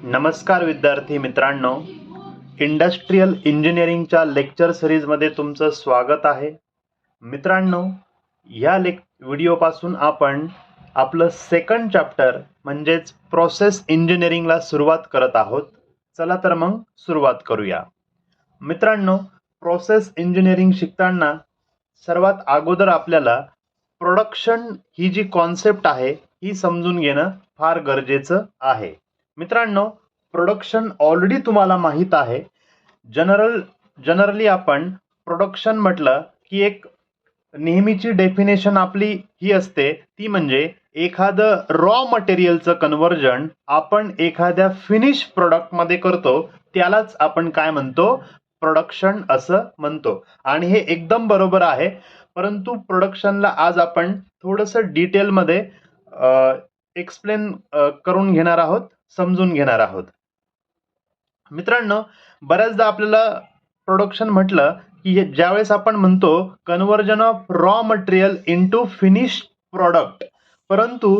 नमस्कार विद्यार्थी मित्रांनो, इंडस्ट्रियल इंजिनिअरिंगच्या लेक्चर सिरीजमध्ये तुमचं स्वागत आहे. मित्रांनो, या व्हिडिओपासून आपण आपलं सेकंड चॅप्टर म्हणजेच प्रोसेस इंजिनिअरिंगला सुरुवात करत आहोत. चला तर मग सुरुवात करूया. मित्रांनो, प्रोसेस इंजिनिअरिंग शिकताना सर्वात अगोदर आपल्याला प्रोडक्शन ही जी कॉन्सेप्ट आहे ही समजून घेणं फार गरजेचं आहे. मित्रांनो, प्रोडक्शन ऑलरेडी तुम्हाला माहीत आहे. जनरली आपण प्रोडक्शन म्हटलं की एक नेहमीची डेफिनेशन आपली ही असते, ती म्हणजे एखादं रॉ मटेरियलचं कन्व्हर्जन आपण एखाद्या फिनिश प्रोडक्टमध्ये करतो, त्यालाच आपण काय म्हणतो, प्रोडक्शन असं म्हणतो. आणि हे एकदम बरोबर आहे. परंतु प्रोडक्शनला आज आपण थोडंसं डिटेलमध्ये एक्सप्लेन करून घेणार आहोत, समजून घेणार आहोत. मित्रांनो, बऱ्याचदा आपल्याला प्रोडक्शन म्हटलं की ज्यावेळेस आपण म्हणतो conversion of raw material into finish product, परंतु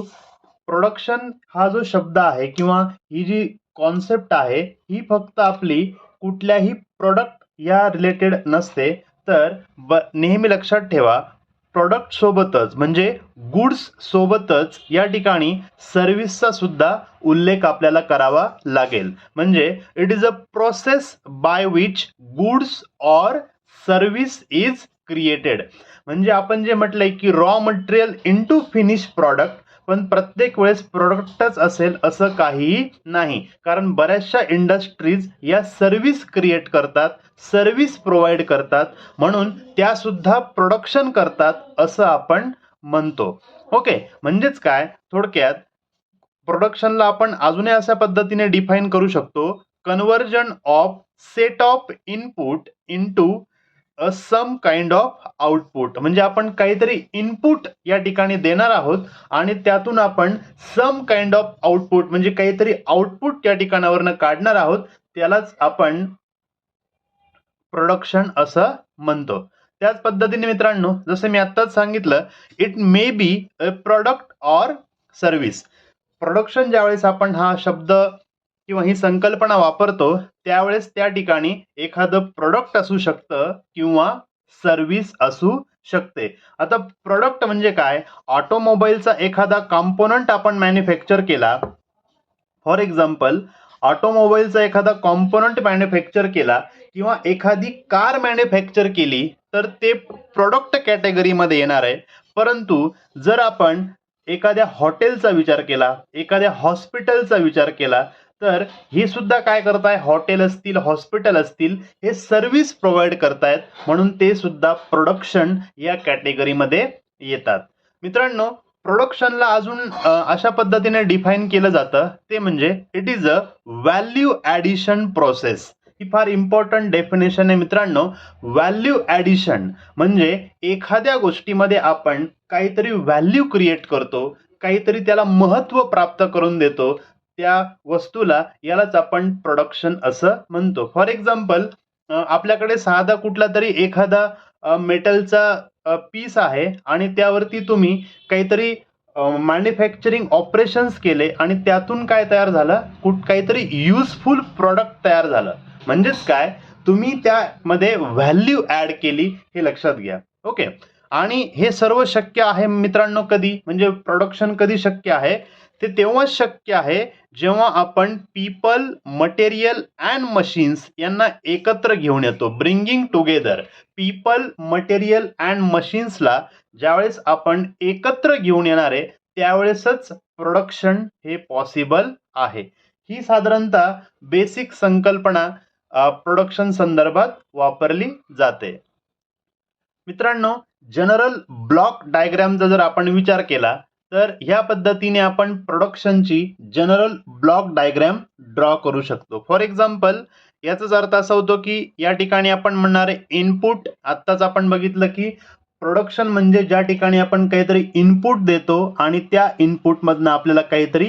प्रोडक्शन हा जो शब्द आहे किंवा ही जी कॉन्सेप्ट आहे ही फक्त आपली कुठल्याही प्रोडक्ट या रिलेटेड नसते. तर नेहमी लक्षात ठेवा, प्रोडक्ट सोबतच म्हणजे गुड्स सोबतच या ठिकाणी सर्व्हिसचा सुद्धा उल्लेख आपल्याला करावा लागेल. म्हणजे it is a process by which goods or service is created. म्हणजे आपण जे म्हटलंय की raw material into finish product, पण प्रत्येक वेळेस प्रोडक्टच असेल असं काहीही नाही. कारण बऱ्याचशा इंडस्ट्रीज या सर्व्हिस क्रिएट करतात, सर्व्हिस प्रोव्हाइड करतात, म्हणून त्या सुद्धा प्रोडक्शन करतात असं आपण म्हणतो. ओके, म्हणजेच काय, थोडक्यात प्रोडक्शनला आपण अजूनही अशा पद्धतीने डिफाईन करू शकतो, conversion of set of input into some kind of output. म्हणजे आपण काहीतरी इनपुट या ठिकाणी देणार आहोत आणि त्यातून आपण सम काइंड ऑफ आउटपुट म्हणजे काहीतरी आउटपुट या ठिकाणावरनं काढणार आहोत, त्यालाच आपण प्रोडक्शन असं म्हणतो. त्याच पद्धतीने मित्रांनो, जसं मी आत्ताच सांगितलं, it may be a product or service. Production ज्यावेळेस आपण हा शब्द किंवा ही संकल्पना वापरतो त्यावेळेस त्या ठिकाणी एखादं प्रोडक्ट असू शकतं किंवा सर्व्हिस असू शकते. आता प्रोडक्ट म्हणजे काय, ऑटोमोबाईलचा एखादा कॉम्पोनंट आपण मॅन्युफॅक्चर केला, फॉर एक्झाम्पल ऑटोमोबाईलचा एखादा कॉम्पोनंट मॅन्युफॅक्चर केला किंवा एखादी कार मॅन्युफॅक्चर केली तर ते प्रोडक्ट कॅटेगरीमध्ये येणार आहे. परंतु जर आपण एखाद्या हॉटेलचा विचार केला, एखाद्या हॉस्पिटलचा विचार केला, तर हे सुद्धा काय करताय, हॉटेल असतील, हॉस्पिटल असतील, हे सर्व्हिस प्रोव्हाइड करतायत, म्हणून ते सुद्धा प्रोडक्शन या कॅटेगरीमध्ये येतात. मित्रांनो, प्रोडक्शनला अजून अशा पद्धतीने डिफाईन केलं जातं, ते म्हणजे it is a value addition process. ही फार इम्पॉर्टंट डेफिनेशन आहे मित्रांनो. व्हॅल्यू ॲडिशन म्हणजे एखाद्या गोष्टीमध्ये आपण काहीतरी व्हॅल्यू क्रिएट करतो, काहीतरी त्याला महत्त्व प्राप्त करून देतो त्या वस्तूला, यालाच आपण प्रोडक्शन असं म्हणतो. फॉर एक्झाम्पल, आपल्याकडे साधा कुठला तरी एखादा मेटलचा पीस आहे आणि त्यावरती तुम्ही काहीतरी मॅन्युफॅक्चरिंग ऑपरेशन्स केले आणि त्यातून काय तयार झालं, काहीतरी युजफुल प्रॉडक्ट तयार झालं. म्हणजेच काय, तुम्ही त्यामध्ये व्हॅल्यू ऍड केली, हे लक्षात घ्या. ओके, आणि हे सर्व शक्य आहे मित्रांनो कधी, म्हणजे प्रोडक्शन कधी शक्य आहे, ते तेव्हाच शक्य आहे जेव्हा आपण पीपल, मटेरियल अँड मशीन्स यांना एकत्र घेऊन येतो. Bringing together people, material and मशीन्सला ज्यावेळेस आपण एकत्र घेऊन येणार आहे त्यावेळेसच प्रोडक्शन हे पॉसिबल आहे. ही साधारणतः बेसिक संकल्पना प्रोडक्शन संदर्भात वापरली जाते. मित्रांनो, जनरल ब्लॉक डायग्रामचा जर आपण विचार केला तर ह्या पद्धतीने आपण प्रोडक्शनची जनरल ब्लॉक डायग्राम ड्रॉ करू शकतो. फॉर एक्झाम्पल, याचाच अर्थ असा होतो की या ठिकाणी आपण म्हणणारे इनपुट, आत्ताच आपण बघितलं की प्रोडक्शन म्हणजे ज्या ठिकाणी आपण काहीतरी इनपुट देतो आणि त्या इनपुटमधनं आपल्याला काहीतरी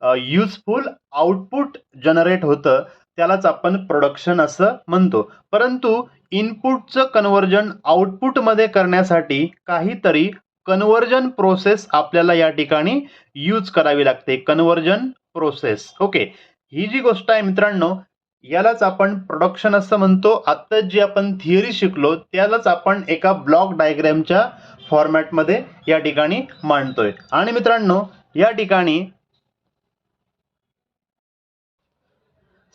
युजफुल आउटपुट जनरेट होतं, त्यालाच आपण प्रोडक्शन असं म्हणतो. परंतु इनपुटचं कन्व्हर्जन आउटपुटमध्ये करण्यासाठी काहीतरी कन्व्हर्जन प्रोसेस आपल्याला या ठिकाणी यूज करावी लागते. Conversion process. ओके, ही जी गोष्ट आहे मित्रांनो, यालाच आपण प्रोडक्शन असं म्हणतो. आता जी आपण थिअरी शिकलो त्यालाच आपण एका ब्लॉक डायग्रॅमच्या फॉर्मॅटमध्ये या ठिकाणी मांडतोय. आणि मित्रांनो, या ठिकाणी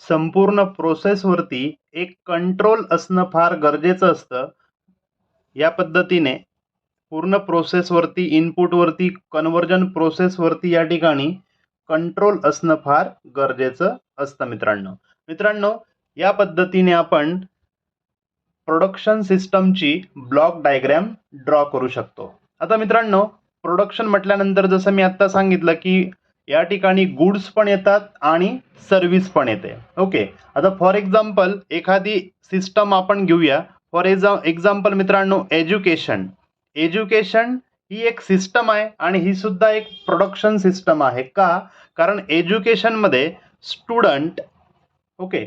संपूर्ण प्रोसेसवरती एक कंट्रोल असणं फार गरजेचं असतं. या पद्धतीने पूर्ण प्रोसेसवरती, इनपुटवरती, कन्व्हर्जन प्रोसेसवरती या ठिकाणी कंट्रोल असणं फार गरजेचं असतं मित्रांनो. मित्रांनो, या पद्धतीने आपण प्रोडक्शन सिस्टमची ब्लॉक डायग्रॅम ड्रॉ करू शकतो. आता मित्रांनो, प्रोडक्शन म्हटल्यानंतर जसं मी आता सांगितलं की या ठिकाणी गुड्स पण येतात आणि सर्व्हिस पण येते. ओके, आता फॉर एक्झाम्पल एखादी सिस्टम आपण घेऊया. फॉर एक्झाम्पल मित्रांनो, एज्युकेशन. एज्युकेशन ही एक सिस्टम आहे आणि ही सुद्धा एक प्रोडक्शन सिस्टम आहे. का? कारण एज्युकेशनमध्ये स्टुडंट, ओके,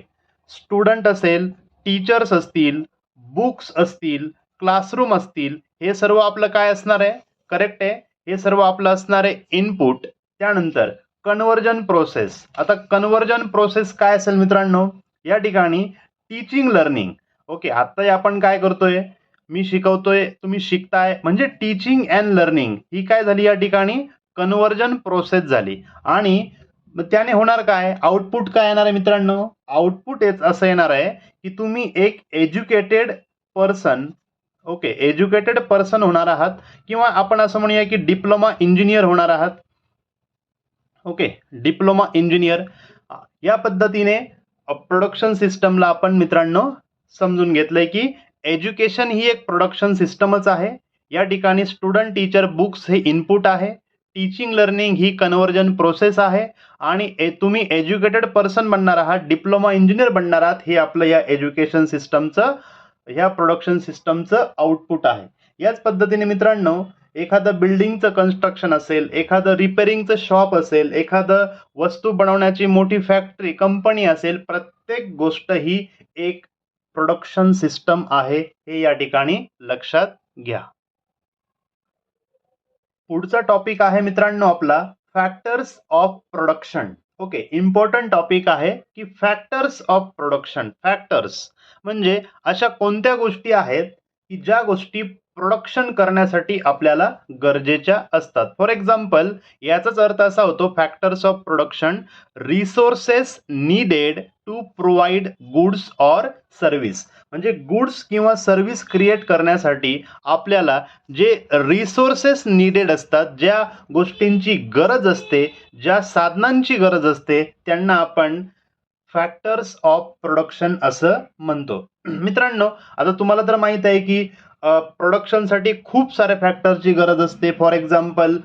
स्टुडंट असेल, टीचर्स असतील, बुक्स असतील, क्लासरूम असतील, हे सर्व आपलं काय असणार आहे? करेक्ट आहे. हे सर्व आपलं असणार आहे इनपुट. त्यानंतर कन्व्हर्जन प्रोसेस. आता कन्व्हर्जन प्रोसेस काय असेल मित्रांनो? या ठिकाणी टीचिंग लर्निंग. ओके, आता आपण काय करतोय? मी शिकवतोय, तुम्ही शिकताय, म्हणजे टीचिंग अँड लर्निंग ही काय झाली? या ठिकाणी कन्व्हर्जन प्रोसेस झाली. आणि त्याने होणार काय? आउटपुट काय येणार आहे मित्रांनो? आउटपुट असं येणार आहे की तुम्ही एक educated person, okay, educated person होणार आहात, किंवा आपण असं म्हणूया की डिप्लोमा इंजिनियर होणार आहात. Okay, diploma engineer. या पद्धतीने प्रोडक्शन सिस्टमला आपण मित्रांनो समजून घेतलंय की एज्युकेशन ही एक प्रोडक्शन सिस्टमच आहे. या ठिकाणी स्टुडंट, टीचर, बुक्स हे इनपुट आहे. टीचिंग लर्निंग ही कन्व्हर्जन प्रोसेस आहे. आणि तुम्ही एज्युकेटेड पर्सन बनणार आहात, डिप्लोमा इंजिनियर बनणार आहात, हे आपलं या एज्युकेशन सिस्टमचं, ह्या प्रोडक्शन सिस्टमचं आउटपुट आहे. याच पद्धतीने मित्रांनो, एखादं बिल्डिंगचं कन्स्ट्रक्शन असेल, एखादं रिपेरिंगचं शॉप असेल, एखादं वस्तू बनवण्याची मोठी फॅक्टरी, कंपनी असेल, प्रत्येक गोष्ट ही एक प्रोडक्शन सिस्टम आहे, हे या ठिकाणी लक्षात घ्या. पुढचा टॉपिक आहे मित्रांनो आपला factors of production. Okay, important topic आहे की फॅक्टर्स ऑफ प्रोडक्शन. फॅक्टर्स म्हणजे अशा कोणत्या गोष्टी आहेत की ज्या गोष्टी प्रोडक्शन करण्यासाठी आपल्याला गरजेच्या असतात. फॉर एक्झाम्पल, याचाच अर्थ असा होतो factors of production, resources needed to provide goods or service. म्हणजे गुड्स किंवा सर्व्हिस क्रिएट करण्यासाठी आपल्याला जे रिसोर्सेस नीडेड असतात, ज्या गोष्टींची गरज असते, ज्या साधनांची गरज असते, त्यांना आपण फॅक्टर्स ऑफ प्रोडक्शन असं म्हणतो. मित्रांनो, आता तुम्हाला तर माहित आहे की प्रोडक्शनसाठी खूप साऱ्या फॅक्टरची गरज असते. फॉर एक्झाम्पल,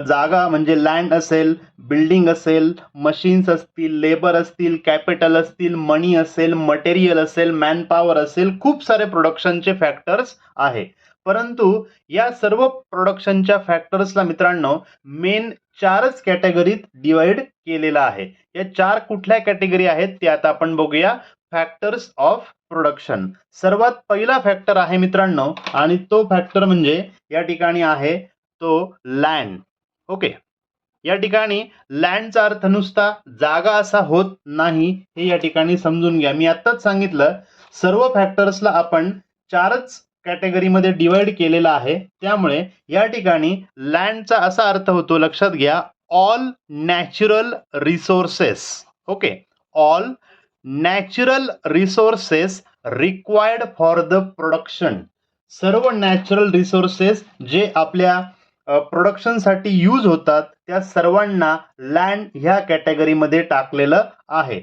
जागा म्हणजे लँड असेल, बिल्डिंग असेल, मशीन्स असतील, लेबर असतील, कॅपिटल असतील, मनी असेल, मटेरियल असेल, मॅनपॉवर असेल, खूप सारे प्रोडक्शनचे फॅक्टर्स आहे. परंतु या सर्व प्रोडक्शनच्या फॅक्टर्सला मित्रांनो मेन 4च कॅटेगरीत डिवाइड केलेलं आहे. या 4 कुठल्या कॅटेगरी आहेत ते आता आपण बघूया. Factors of production. सर्वात पहिला फॅक्टर आहे मित्रांनो, आणि तो फॅक्टर म्हणजे या ठिकाणी आहे तो लँड. ओके, या ठिकाणी लँडचा अर्थ नुसता जागा असा होत नाही, हे या ठिकाणी समजून घ्या. मी आत्ताच सांगितलं सर्व फॅक्टर्सला आपण 4च कॅटेगरीमध्ये डिवाइड केलेला आहे. त्यामुळे या ठिकाणी लँडचा असा अर्थ होतो, लक्षात घ्या, all natural resources. Okay, all natural resources required for the production. सर्व नॅचरल रिसोर्सेस जे आपल्या प्रोडक्शनसाठी यूज होतात त्या सर्वांना लँड ह्या कॅटेगरीमध्ये टाकलेलं आहे.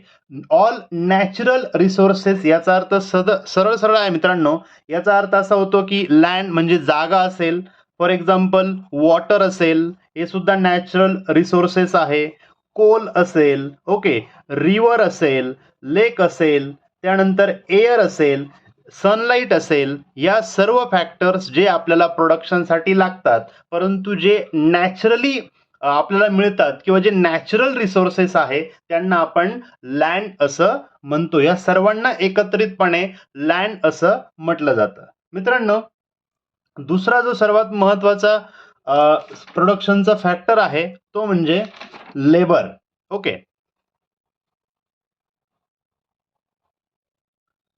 ऑल नॅचरल रिसोर्सेस याचा अर्थ सरळ सरळ आहे मित्रांनो. याचा अर्थ असा होतो की लँड म्हणजे जागा असेल, फॉर एक्झाम्पल वॉटर असेल, हे सुद्धा नॅचरल रिसोर्सेस आहे. कोल असेल, ओके, रिव्हर असेल, लेक असेल, त्यानंतर एअर असेल, सनलाईट असेल, या सर्व फॅक्टर्स जे आपल्याला प्रोडक्शनसाठी लागतात, परंतु जे नॅचरली आपल्याला मिळतात किंवा जे नॅचरल रिसोर्सेस आहे त्यांना आपण लँड असं म्हणतो. या सर्वांना एकत्रितपणे लँड असं म्हटलं जातं. मित्रांनो, दुसरा जो सर्वात महत्वाचा प्रोडक्शनचा फॅक्टर आहे तो म्हणजे लेबर. ओके,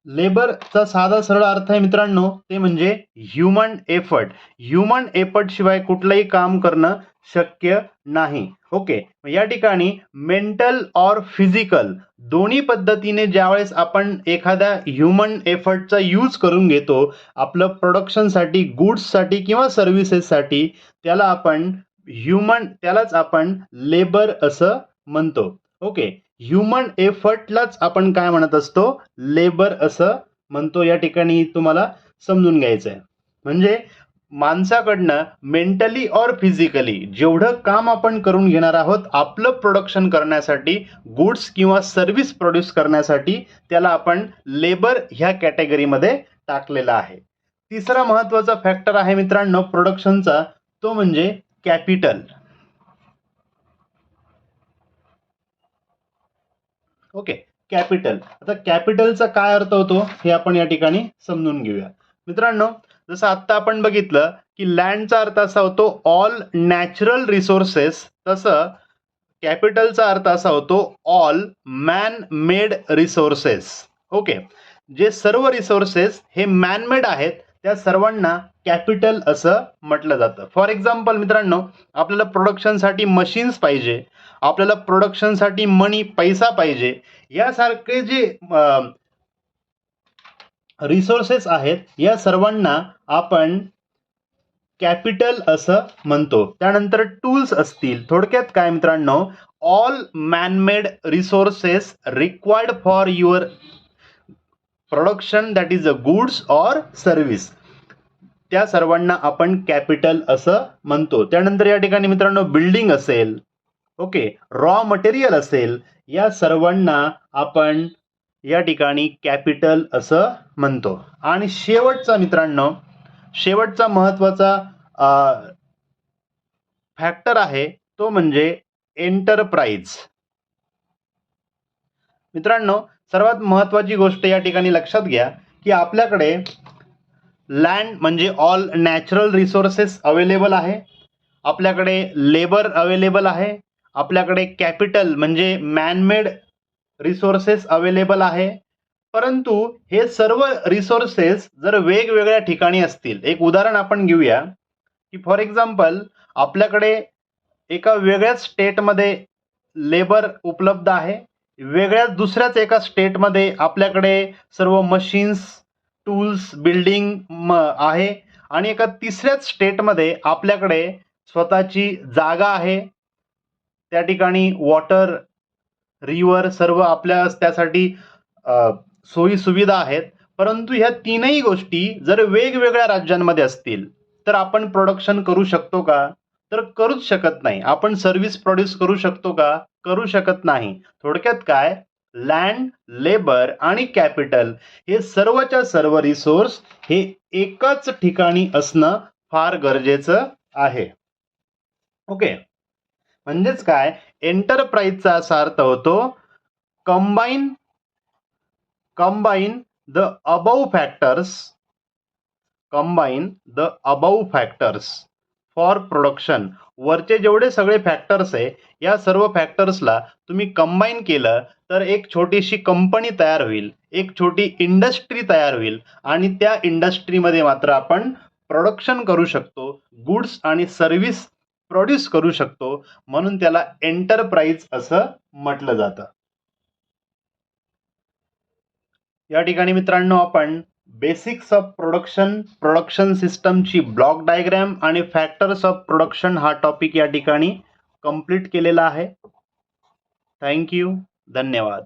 लेबरचा साधा सरळ अर्थ आहे मित्रांनो, ते म्हणजे ह्युमन एफर्ट. ह्युमन एफर्ट शिवाय कुठलंही काम करणं शक्य नाही. ओके, या ठिकाणी मेंटल और फिजिकल दोन्ही पद्धतीने ज्यावेळेस आपण एखाद्या ह्युमन एफर्टचा यूज करून घेतो आपलं प्रोडक्शनसाठी, गुड्ससाठी किंवा सर्व्हिसेससाठी, त्यालाच आपण लेबर असं म्हणतो. ओके, ह्युमन एफर्टलाच आपण काय म्हणत असतो, लेबर असं म्हणतो. या ठिकाणी तुम्हाला समजून घ्यायचं आहे. म्हणजे माणसाकडनं मेंटली और फिजिकली जेवढं काम आपण करून घेणार आहोत आपलं प्रोडक्शन करण्यासाठी, गुड्स किंवा सर्व्हिस प्रोड्यूस करण्यासाठी, त्याला आपण लेबर ह्या कॅटेगरीमध्ये टाकलेला आहे. तिसरा महत्वाचा फॅक्टर आहे मित्रांनो प्रोडक्शनचा, तो म्हणजे कॅपिटल. Okay, capital. आता कॅपिटलचा काय अर्थ होतो हे आपण या ठिकाणी समजून घेऊया. मित्रांनो, जसं आत्ता आपण बघितलं की लँडचा अर्थ असा होतो ऑल नॅचरल रिसोर्सेस, तसं कॅपिटलचा अर्थ असा होतो all man made resources. Okay, जे सर्व रिसोर्सेस हे मॅनमेड आहेत त्या सर्वांना कॅपिटल असं म्हटलं जातं. फॉर एक्झाम्पल मित्रांनो, आपल्याला प्रोडक्शनसाठी मशीन्स पाहिजे, आपल्याला प्रोडक्शनसाठी मनी, पैसा पाहिजे, यासारखे जे रिसोर्सेस आहेत या सर्वांना आपण कॅपिटल असं म्हणतो. त्यानंतर टूल्स असतील. थोडक्यात काय मित्रांनो, all man-made resources required for your production, that is a goods or service, त्या सर्वांना आपण कॅपिटल असं म्हणतो. त्यानंतर या ठिकाणी मित्रांनो बिल्डिंग असेल, ओके, रॉ मटेरियल असेल, या सर्वांना आपण या ठिकाणी कॅपिटल असं म्हणतो. आणि शेवटचा मित्रांनो, शेवटचा महत्वाचा फॅक्टर आहे तो म्हणजे एंटरप्राइज. मित्रांनो, सर्वात महत्वाची गोष्ट या ठिकाणी लक्षात घ्या की आपल्याकडे लँड म्हणजे ऑल नॅचरल रिसोर्सेस अवेलेबल आहे, आपल्याकडे लेबर अवेलेबल आहे, आपल्याकडे कॅपिटल म्हणजे मॅनमेड रिसोर्सेस अवेलेबल आहे. परंतु हे सर्व रिसोर्सेस जर वेगवेगळ्या ठिकाणी असतील, एक उदाहरण आपण घेऊया की फॉर एक्झाम्पल आपल्याकडे एका वेगळ्याच स्टेटमध्ये लेबर उपलब्ध आहे, वेगळ्याच दुसऱ्याच एका स्टेटमध्ये आपल्याकडे सर्व मशीन्स, टूल्स, बिल्डिंग आहे, आणि एका तिसऱ्याच स्टेटमध्ये आपल्याकडे स्वतःची जागा आहे, त्या ठिकाणी वॉटर, रिव्हर, सर्व आपल्या त्यासाठी सोयी सुविधा आहेत. परंतु ह्या तीनही गोष्टी जर वेगवेगळ्या राज्यांमध्ये असतील तर आपण प्रोडक्शन करू शकतो का? तर करूच शकत नाही. आपण सर्व्हिस प्रोड्यूस करू शकतो का? करू शकत नाही. थोडक्यात काय, लँड, लेबर आणि कॅपिटल हे सर्वच्या सर्व रिसोर्स हे एकाच ठिकाणी असणं फार गरजेचं आहे. ओके, म्हणजेच काय, एंटरप्राइजचा असा अर्थ होतो combine the above factors for production. वरचे जेवढे सगळे फॅक्टर्स आहे या सर्व फॅक्टर्सला तुम्ही कंबाईन केलं तर एक छोटीशी कंपनी तयार होईल, एक छोटी इंडस्ट्री तयार होईल, आणि त्या इंडस्ट्रीमध्ये मात्र आपण प्रोडक्शन करू शकतो, गुड्स आणि सर्व्हिस प्रोड्यूस करू शकतो. म्हणून त्याला एंटरप्राइज असं म्हटलं जातं. या ठिकाणी मित्रांनो आपण बेसिक्स ऑफ प्रोडक्शन सिस्टमची ब्लॉक डायग्राम आणि फॅक्टर्स ऑफ प्रोडक्शन हा टॉपिक या ठिकाणी कंप्लीट केलेला आहे. थँक्यू, धन्यवाद.